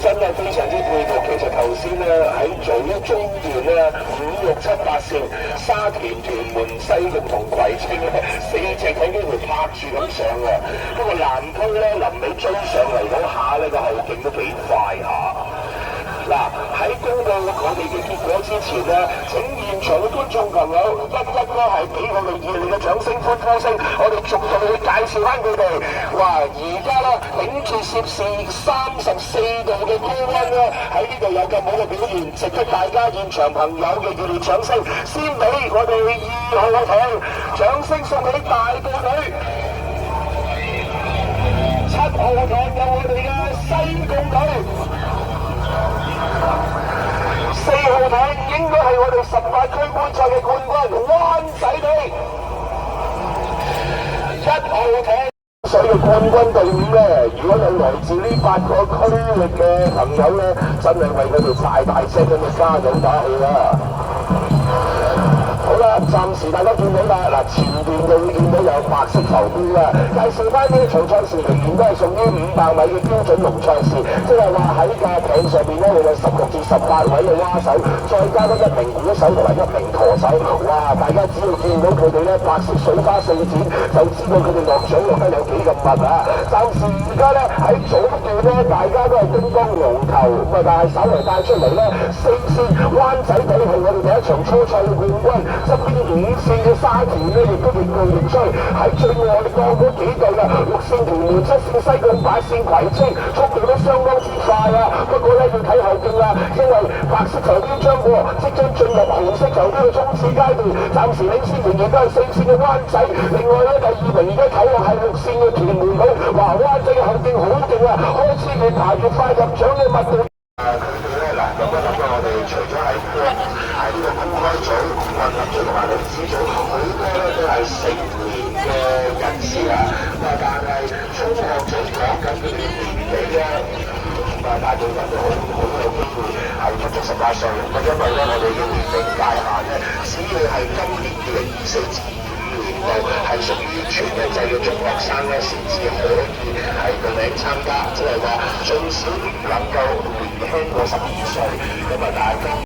真係非常之佩服。其實頭先咧喺做一中段咧5、6、7、8線沙田、屯門、西貢同葵青咧4隻艇幾乎拍住咁上嘅，不過南區咧臨尾追上嚟嗰下咧個後勁都幾快下。嗱，喺公佈我哋嘅結果之前咧，請現場嘅觀眾朋友一咧係俾我哋熱烈嘅掌聲歡呼聲，我哋逐度去介紹翻佢哋。哇！而家咧頂住攝氏34度嘅高溫咧，喺呢度有咁好嘅表現，值得大家現場朋友嘅熱烈掌聲。先俾我哋2號嘅艇，掌聲送俾大部隊。7號艇有我哋嘅西貢隊。4號艇應該係我哋18區杯賽嘅冠軍灣仔隊。1號艇水嘅冠軍隊伍咧，如果有來自呢8個區域嘅朋友咧，真係為佢哋大聲咁嘅加油打氣啦！好啦，暫時大家見到啦，嗱前邊就會見到有白色浮標啦。介紹翻呢一場賽事，仍然都係屬於500米嘅標準龍賽事，即係話喺架艇上邊咧會有16至18位嘅蛙手，再加多1名鼓手同埋1名舵手。哇！大家只要見到佢哋咧白色水花四濺，就知道佢哋落獎落得有幾咁密啊！暫時而家咧喺早段咧，大家都係叮當龍頭，咁啊但係稍微帶出嚟咧4線灣仔隊係我哋第一場初賽嘅冠軍。側邊5線嘅沙田咧，亦都亦步亦趨，喺最外檔嗰幾隊啦，6線屯門、7線西貢、8線葵青，速度都相當之快啊！不過咧要睇後勁啦，因為白色球標將過，即將進入紅色球標嘅衝刺階段，暫時領先仍然都係4線嘅灣仔，另外咧第2名而家睇落係6線嘅屯門隊，哇！灣仔嘅後勁好勁啊，開始越排越快入獎嘅密度。佢哋咧嗱，咁我哋除咗喺呢個公開組、混合組同埋女子組，好多咧都係成年嘅人士啊。咁但係中學組講緊佢哋年紀咧，大部分都好有機會係不足18歲。咁因為咧，我哋嘅年齡界限咧，只要係今年2024至25年度係屬於全日制嘅中學生咧，先至可以係報名參加，即係話最少唔能夠年輕過12歲。咁啊，大家